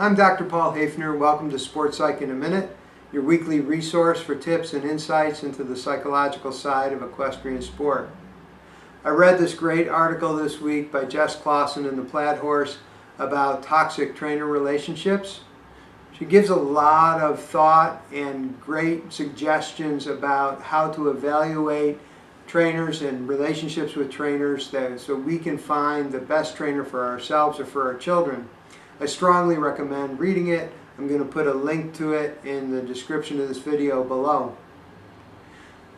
I'm Dr. Paul Haefner. Welcome to Sport Psych in a Minute, your weekly resource for tips and insights into the psychological side of equestrian sport. I read this great article this week by Jess Clausen in the Plaid Horse about toxic trainer relationships. She gives a lot of thought and great suggestions about how to evaluate trainers and relationships with trainers so we can find the best trainer for ourselves or for our children. I strongly recommend reading it. I'm going to put a link to it in the description of this video below.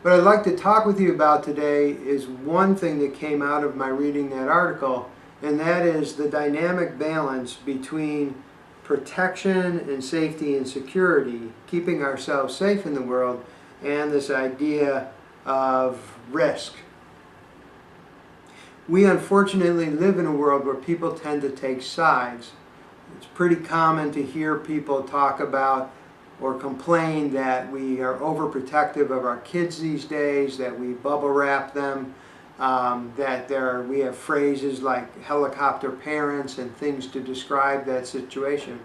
What I'd like to talk with you about today is one thing that came out of my reading that article, and that is the dynamic balance between protection and safety and security, keeping ourselves safe in the world, and this idea of risk. We unfortunately live in a world where people tend to take sides. It's pretty common to hear people talk about or complain that we are overprotective of our kids these days, that we bubble wrap them, that we have phrases like helicopter parents and things to describe that situation.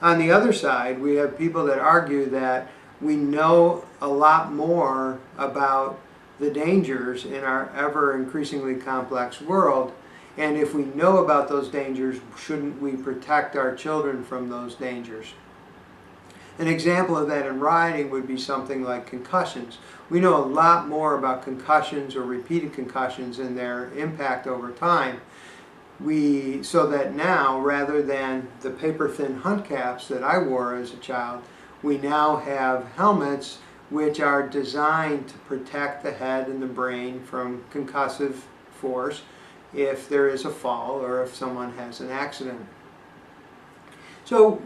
On the other side, we have people that argue that we know a lot more about the dangers in our ever increasingly complex world. And if we know about those dangers, shouldn't we protect our children from those dangers? An example of that in riding would be something like concussions. We know a lot more about concussions or repeated concussions and their impact over time. So that now, rather than the paper-thin hunt caps that I wore as a child, we now have helmets which are designed to protect the head and the brain from concussive force if there is a fall or if someone has an accident. So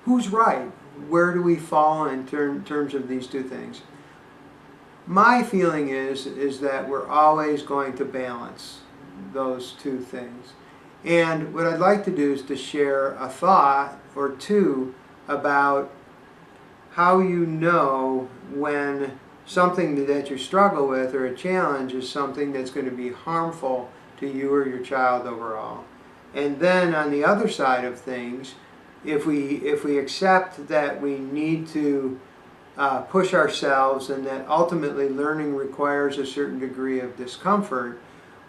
who's right? Where do we fall in terms of these two things? My feeling is that we're always going to balance those two things. And what I'd like to do is to share a thought or two about how you know when something that you struggle with or a challenge is something that's going to be harmful to you or your child overall. And then on the other side of things, if we accept that we need to push ourselves and that ultimately learning requires a certain degree of discomfort,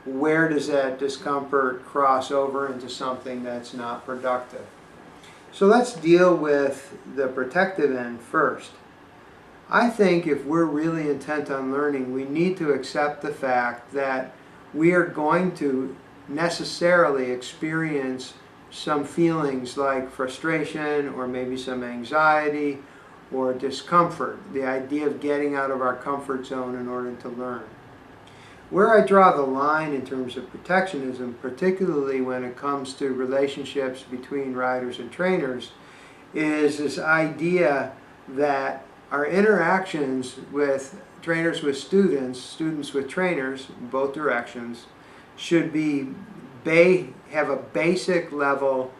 where does that discomfort cross over into something that's not productive? So let's deal with the protective end first. I think if we're really intent on learning, we need to accept the fact that we are going to necessarily experience some feelings like frustration or maybe some anxiety or discomfort, the idea of getting out of our comfort zone in order to learn. Where I draw the line in terms of protectionism, particularly when it comes to relationships between riders and trainers, is this idea that our interactions with trainers with students, students with trainers, in both directions, should have a basic level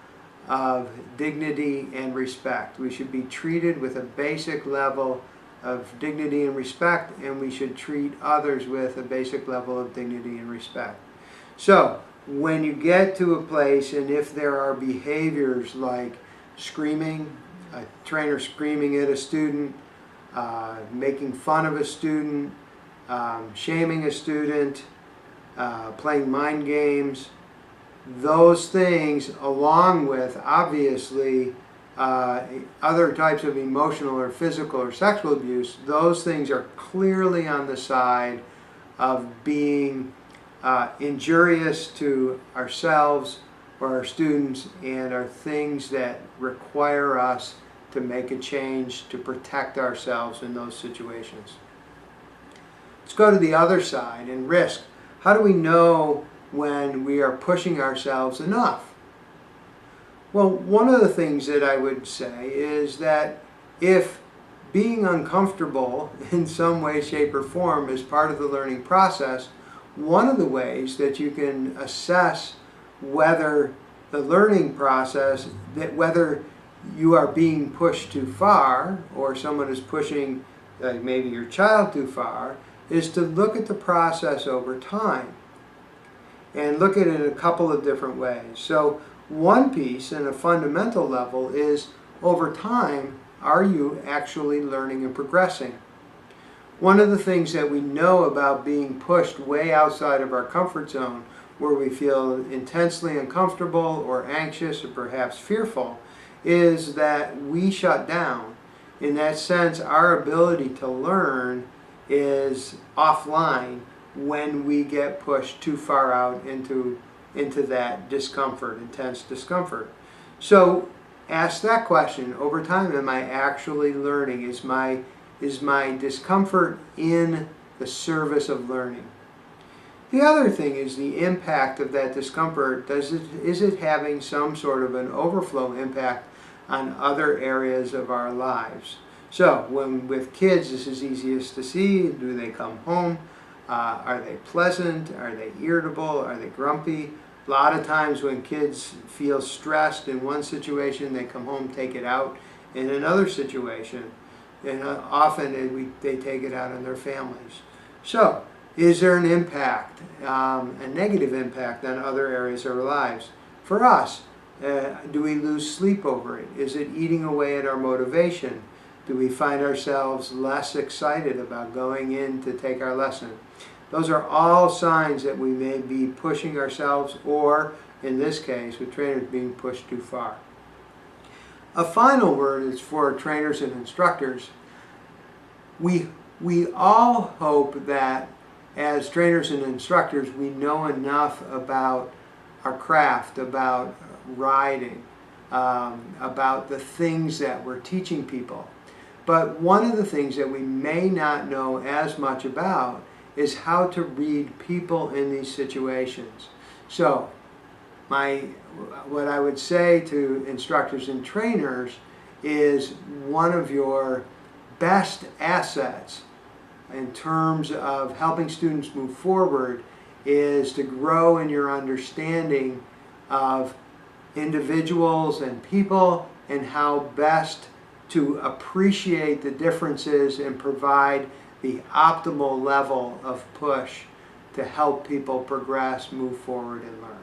of dignity and respect. We should be treated with a basic level of dignity and respect, and we should treat others with a basic level of dignity and respect. So, when you get to a place, and if there are behaviors like screaming, a trainer screaming at a student, making fun of a student, shaming a student, playing mind games, those things, along with obviously other types of emotional or physical or sexual abuse, those things are clearly on the side of being injurious to ourselves or our students and are things that require us to make a change to protect ourselves in those situations. Let's go to the other side and risk. How do we know when we are pushing ourselves enough? Well, one of the things that I would say is that if being uncomfortable in some way, shape, or form is part of the learning process, one of the ways that you can assess whether the learning process, whether you are being pushed too far or someone is pushing maybe your child too far, is to look at the process over time and look at it in a couple of different ways. So One piece, and a fundamental level, is over time, are you actually learning and progressing? One of the things that we know about being pushed way outside of our comfort zone, where we feel intensely uncomfortable or anxious or perhaps fearful, is that we shut down. In that sense, our ability to learn is offline when we get pushed too far out into that discomfort, intense discomfort. So ask that question over time: am I actually learning? Is my discomfort in the service of learning? The other thing is the impact of that discomfort. Is it having some sort of an overflow impact on other areas of our lives? So with kids, this is easiest to see. Do they come home? Are they pleasant? Are they irritable? Are they grumpy? A lot of times when kids feel stressed in one situation, they come home, take it out in another situation. And often they take it out on their families. So, is there an impact, a negative impact on other areas of our lives? For us, do we lose sleep over it? Is it eating away at our motivation? Do we find ourselves less excited about going in to take our lesson? Those are all signs that we may be pushing ourselves, or in this case, with trainers, being pushed too far. A final word is for trainers and instructors. We all hope that as trainers and instructors we know enough about our craft, about riding, about the things that we're teaching people. But one of the things that we may not know as much about is how to read people in these situations. So what I would say to instructors and trainers is one of your best assets in terms of helping students move forward is to grow in your understanding of individuals and people, and how best to appreciate the differences and provide the optimal level of push to help people progress, move forward, and learn.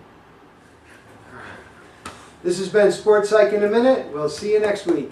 This has been Sport Psych in a Minute. We'll see you next week.